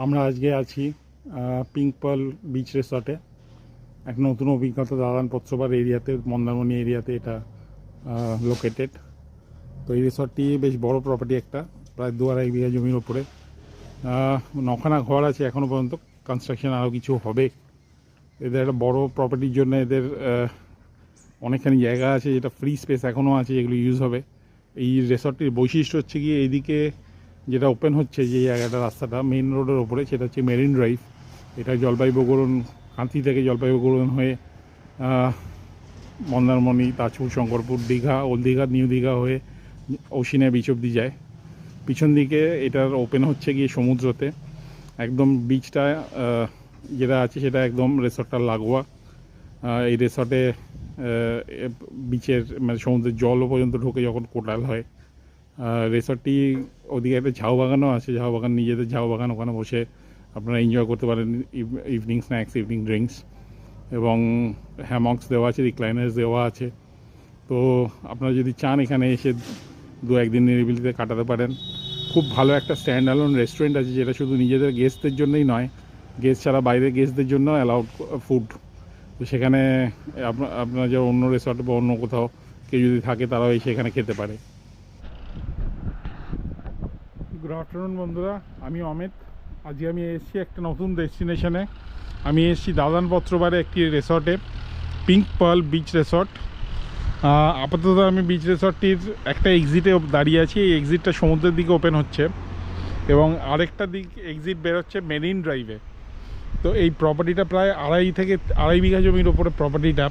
আমরা আজকে আছি পিঙ্ক পার্ল বিচ রিসর্টে। এক নতুন অভিজ্ঞতা দালান পত্রপাড় এরিয়াতে, মন্দারমণি এরিয়াতে এটা লোকেটেড। তো এই রিসর্টটি বেশ বড় প্রপার্টি, একটা প্রায় 2-2.5 বিঘা জমির ওপরে। 9খানা ঘর আছে এখনও পর্যন্ত, কনস্ট্রাকশন আরও কিছু হবে। এদের একটা বড় প্রপার্টির জন্য এদের অনেকখানি জায়গা আছে, যেটা ফ্রি স্পেস এখনও আছে, যেগুলো ইউজ হবে। এই রিসর্টটির বৈশিষ্ট্য হচ্ছে গিয়ে এইদিকে যেটা ওপেন হচ্ছে, যে জায়গাটা, রাস্তাটা মেইন রোডের ওপরে, সেটা হচ্ছে মেরিন ড্রাইভ। এটা জলপাইগুড়ন, কাঁথি থেকে জলপাইগুড়ন হয়ে মন্দারমণি, তাজপুর, শঙ্করপুর, দীঘা, ওল্ড দীঘা, নিউ দীঘা হয়ে ওশিনিয়া বিচ অব্দি যায়। পিছন দিকে এটার ওপেন হচ্ছে গিয়ে সমুদ্রতে। একদম বিচটা যেটা আছে সেটা একদম রিসর্টটার লাগোয়া। এই রিসর্টে বিচের মানে সমুদ্রের জলও পর্যন্ত ঢোকে যখন কোটাল হয়। রিসর্টটি ওদিকে একটা ঝাউ বাগানও আছে, ঝাউ বাগান, নিজেদের ঝাউ বাগান, ওখানে বসে আপনারা এনজয় করতে পারেন ইভিনিং স্ন্যাক্স, ইভিনিং ড্রিঙ্কস, এবং হ্যামক্স দেওয়া আছে, রিক্লাইনার্স দেওয়া আছে। তো আপনারা যদি চান এখানে এসে 2-1 দিন নিরিবিলিতে কাটাতে পারেন। খুব ভালো একটা স্ট্যান্ড অ্যালোন রেস্টুরেন্ট আছে, যেটা শুধু নিজেদের গেস্টদের জন্যই নয়, গেস্ট ছাড়া বাইরের গেস্টদের জন্য অ্যালাউড ফুড। তো সেখানে আপনার যে অন্য রিসর্টে বা অন্য কোথাও কেউ যদি থাকে, তারাও এসে এখানে খেতে পারে। গুড আফটারনুন বন্ধুরা, আমি অমিত। আজকে আমি এসেছি একটা নতুন ডেস্টিনেশনে। আমি এসেছি দালান পত্রপাড়ে একটি রিসর্টে, পিঙ্ক পার্ল বিচ রিসর্ট। আপাতত আমি বিচ রিসর্টটির একটা এক্সিটে দাঁড়িয়ে আছি। এই এক্সিটটা সমুদ্রের দিকে ওপেন হচ্ছে এবং আরেকটা দিক এক্সিট বেরোচ্ছে মেরিন ড্রাইভে। তো এই প্রপার্টিটা প্রায় 2.5 বিঘা জমির ওপরে প্রপার্টিটা।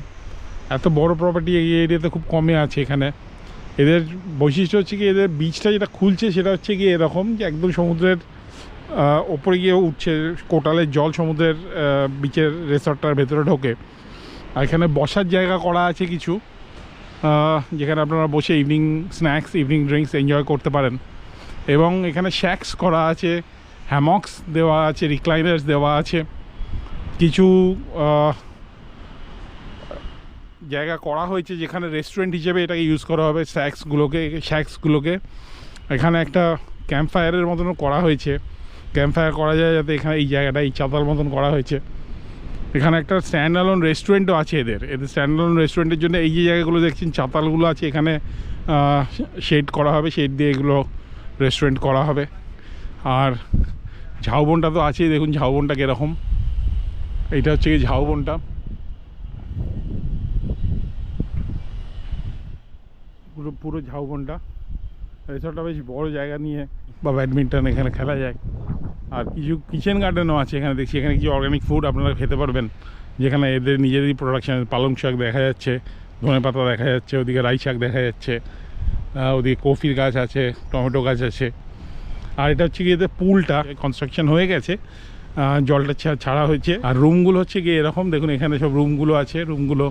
এত বড় প্রপার্টি এই এরিয়াতে খুব কমে আছে। এখানে এদের বৈশিষ্ট্য হচ্ছে কি, এদের বিচটা যেটা খুলছে সেটা হচ্ছে কি এরকম, যে একদম সমুদ্রের ওপরে গিয়ে উঠছে, কোটালের জল সমুদ্রের বিচের রিসর্টটার ভেতরে ঢোকে। আর এখানে বসার জায়গা করা আছে কিছু, যেখানে আপনারা বসে evening snacks, evening drinks enjoy করতে পারেন। এবং এখানে শ্যাক্স করা আছে, হ্যামক্স দেওয়া আছে, রিক্লাইনার্স দেওয়া আছে, কিছু জায়গা করা হয়েছে যেখানে রেস্টুরেন্ট হিসেবে এটাকে ইউজ করা হবে, শ্যাক্সগুলোকে। এখানে একটা ক্যাম্প ফায়ারের মতনও করা হয়েছে, ক্যাম্প ফায়ার করা যায় যাতে। এখানে এই জায়গাটা এই চাতাল মতন করা হয়েছে। এখানে একটা স্ট্যান্ড অ্যালোন রেস্টুরেন্টও আছে এদের স্ট্যান্ড অ্যালোন রেস্টুরেন্টের জন্য এই যে জায়গাগুলো দেখছেন, চাতালগুলো আছে, এখানে শেড করা হবে, শেড দিয়ে এগুলো রেস্টুরেন্ট করা হবে। আর ঝাউবনটা তো আছেই, দেখুন ঝাউবনটা কীরকম। এইটা হচ্ছে কি ঝাউবনটা, পুরো ঝাউবনটা। রিসর্টটা বেশ বড় জায়গা নিয়ে, বা ব্যাডমিন্টন এখানে খেলা যায়। আর কিছু কিচেন গার্ডেনও আছে এখানে দেখছি। এখানে কিছু অর্গ্যানিক ফুড আপনারা খেতে পারবেন, যেখানে এদের নিজেদেরই প্রোডাকশান। পালং শাক দেখা যাচ্ছে, ধনে পাতা দেখা যাচ্ছে, ওদিকে রাই শাক দেখা যাচ্ছে, ওদিকে কফির গাছ আছে, টমেটো গাছ আছে। আর এটা হচ্ছে গিয়ে এদের পুলটা কনস্ট্রাকশন হয়ে গেছে, জলটা ছাড়া হয়েছে। আর রুমগুলো হচ্ছে গিয়ে এরকম, দেখুন এখানে সব রুমগুলো আছে। রুমগুলো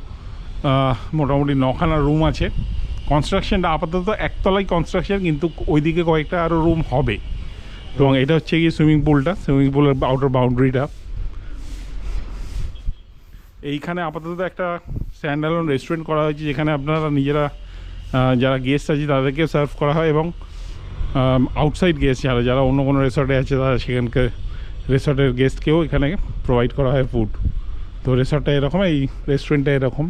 মোটামুটি 9খানা রুম আছে। কনস্ট্রাকশনটা আপাতত একতলায় কনস্ট্রাকশন, কিন্তু ওইদিকে কয়েকটা আরও রুম হবে। এবং এটা হচ্ছে গিয়ে সুইমিং পুলের আউটার বাউন্ডারিটা। এইখানে আপাতত একটা স্ট্যান্ড অ্যালোন রেস্টুরেন্ট করা হয়েছে, যেখানে আপনারা নিজেরা যারা গেস্ট আছে তাদেরকে সার্ভ করা হয়, এবং আউটসাইড গেস্ট যারা অন্য কোনো রিসর্টে আছে, তারা সেখানকার রিসর্টের গেস্টকেও এখানে প্রোভাইড করা হয় ফুড। তো রিসর্টটা এরকম, এই রেস্টুরেন্টটা এরকম।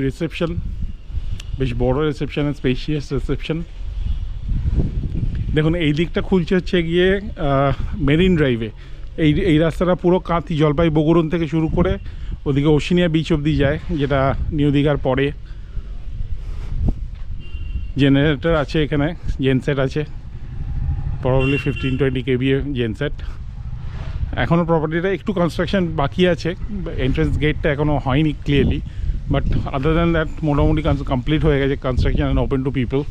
রিসেপশন বেশ বড় রিসেপশন, স্পেশিয়াস রিসেপশন। দেখুন এই দিকটা খুলছে হচ্ছে গিয়ে মেরিন ড্রাইভে। এই রাস্তাটা পুরো কাঁথি, জলপাইগুড়ন থেকে শুরু করে ওদিকে ওশিনিয়া বিচ অবধি যায়, যেটা নিউ দীঘার পরে। জেনারেটর আছে এখানে, জেনসেট আছে, প্রবাবলি 15-20 কেভিএ জেনসেট। এখনও প্রপার্টিটা একটু কনস্ট্রাকশন বাকি আছে, এন্ট্রেন্স গেটটা এখনও হয়নি clearly, but other than that মোটামুটি কমপ্লিট হয়ে গেছে construction and open to people.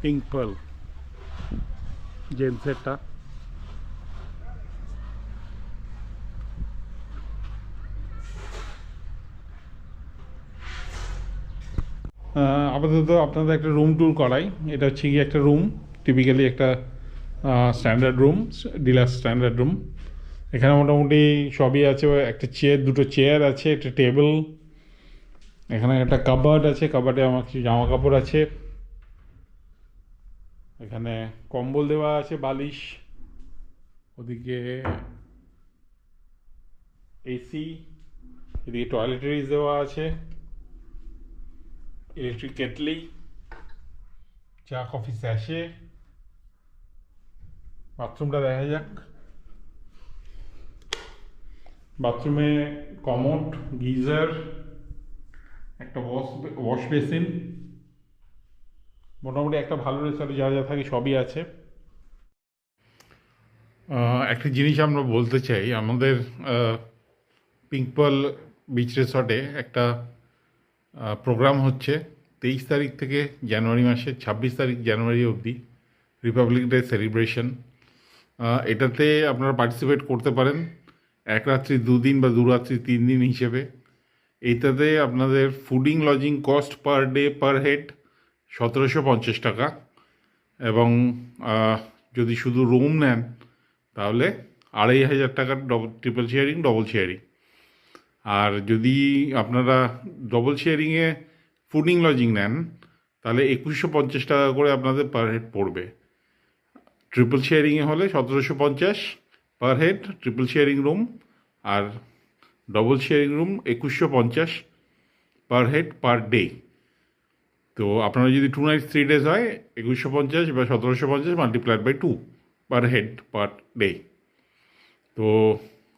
Pink Pearl জেনসেটটা। আপাতত আপনাদের একটা রুম ট্যুর করাই। এটা হচ্ছে কি একটা রুম, টিপিক্যালি একটা standard room, deluxe standard room. এখানে মোটামুটি সবই আছে, একটা চেয়ার, দুটো চেয়ার আছে, একটা টেবিল, এখানে একটা কাবার্ড আছে, কাবার্ডে আমার কিছু জামা কাপড় আছে। এখানে কম্বল দেওয়া আছে, বালিশ, ওদিকে এসি, এদিকে টয়লেটারিজ দেওয়া আছে, ইলেকট্রিক কেটলি, চা কফি স্যাশে। বাথরুমটা দেখা যাক। বাথরুমে কমোড, গিজার, একটা ওয়াশ বেসিন। মোটামুটি একটা ভালো রেস্টুরেন্টে যা যা থাকে সবই আছে। একটা জিনিস আমরা বলতে চাই, আমাদের পিঙ্ক পার্ল বিচ রিসর্টে একটা প্রোগ্রাম হচ্ছে 23 তারিখ থেকে জানুয়ারি মাসের 26 তারিখ জানুয়ারি অবধি, রিপাবলিক ডে সেলিব্রেশন। এটাতে আপনারা পার্টিসিপেট করতে পারেন 1 রাত্রি 2 দিন বা 2 রাত্রি 3 দিন হিসেবে। এইটাতে আপনাদের fooding lodging cost per day per head 1750 টাকা, এবং যদি শুধু রুম নেন তাহলে 2500 টাকার ট্রিপল শেয়ারিং, ডবল শেয়ারিং। আর যদি আপনারা ডবল শেয়ারিংয়ে ফুডিং লজিং নেন তাহলে 2150 টাকা করে আপনাদের পার হেড পড়বে। ট্রিপল শেয়ারিংয়ে হলে 1750 per head triple sharing room, আর double sharing room 2150 per head per day. তো আপনারা যদি 2 নাইট 3 ডেজ হয় 2150 বা 1750 multiplied by 2 per head per day. তো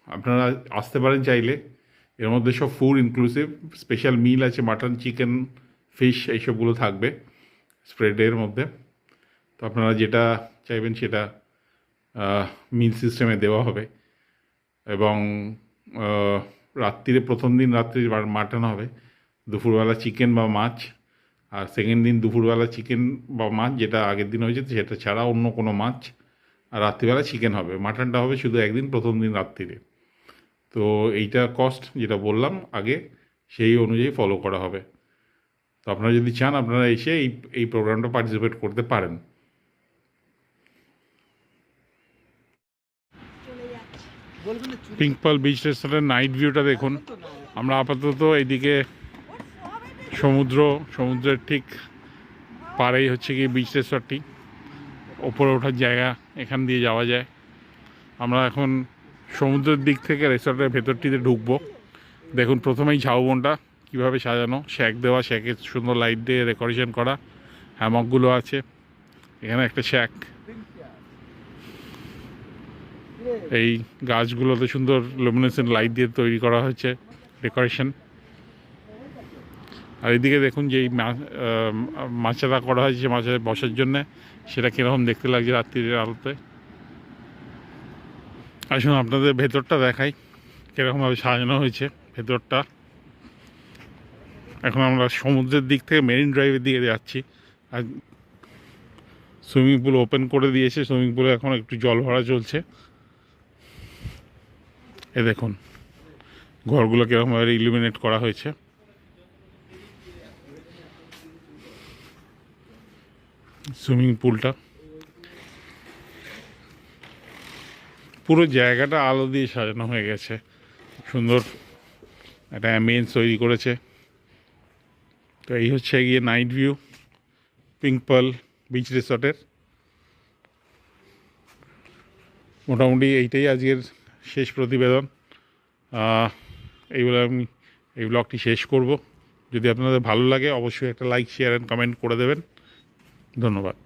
আপনারা আসতে পারেন চাইলে। এর মধ্যে সব ফুড ইনক্লুসিভ, স্পেশাল মিল আছে, মাটন, চিকেন, ফিশ, এইসবগুলো থাকবে স্প্রেডের মধ্যে। তো আপনারা যেটা চাইবেন সেটা মিল সিস্টেমে দেওয়া হবে। এবং রাত্রিরে প্রথম দিন রাত্রি মাটন হবে, দুপুরবেলা চিকেন বা মাছ, আর সেকেন্ড দিন দুপুরবেলা চিকেন বা মাছ যেটা আগের দিন হয়েছে সেটা ছাড়া অন্য কোনো মাছ, আর রাত্রিবেলা চিকেন হবে। মাটনটা হবে শুধু একদিন, প্রথম দিন রাত্রিরে। তো এইটা কস্ট যেটা বললাম আগে, সেই অনুযায়ী ফলো করা হবে। তো আপনারা যদি চান আপনারা এসে এই প্রোগ্রামটা পার্টিসিপেট করতে পারেন। পিঙ্ক পার্ল বিচ রেস্টুরেন্টের নাইট ভিউটা দেখুন। আমরা আপাতত এইদিকে সমুদ্রের ঠিক পাড়েই হচ্ছে কি বিচ রেস্টুরেন্টটি, ওপরে ওঠার জায়গা, এখান দিয়ে যাওয়া যায়। আমরা এখন সমুদ্রের দিক থেকে রেস্টুরেন্টের ভেতরটিতে ঢুকবো। দেখুন প্রথমেই ঝাউবনটা কীভাবে সাজানো, শ্যাক দেওয়া, শ্যাকে সুন্দর লাইট দিয়ে ডেকোরেশন করা, হ্যামকগুলো আছে। এখানে একটা শ্যাক, এই গাছগুলোতে সুন্দর লুমিনেসেন্ট লাইট দিয়ে তৈরি করা হয়েছে ডেকোরেশন। আর এদিকে দেখুন যে এই মাচাটা করা হয়েছে মাছে বসার জন্যে, সেটা কীরকম দেখতে লাগছে রাত্রির আলোতে। আসুন আপনাদের ভেতরটা দেখাই কীরকমভাবে সাজানো হয়েছে ভেতরটা। এখন আমরা সমুদ্রের দিক থেকে মেরিন ড্রাইভের দিকে যাচ্ছি। আর সুইমিং পুল ওপেন করে দিয়েছে, সুইমিং পুলে এখন একটু জল ভরা চলছে। এ দেখুন ঘরগুলো কীরকমভাবে ইলুমিনেট করা হয়েছে। সুইমিং পুলটা, পুরো জায়গাটা আলো দিয়ে সাজানো হয়ে গেছে, সুন্দর একটা অ্যাম্বিয়েন্স তৈরি করেছে। তো এই হচ্ছে গিয়ে night view Pink Pearl beach রিসর্টের। মোটামুটি এইটাই আজকের শেষ প্রতিবেদন। এইগুলো আমি এই ব্লগটি শেষ করব। যদি আপনাদের ভালো লাগে অবশ্যই একটা লাইক, শেয়ার অ্যান্ড কমেন্ট করে দেবেন। ধন্যবাদ।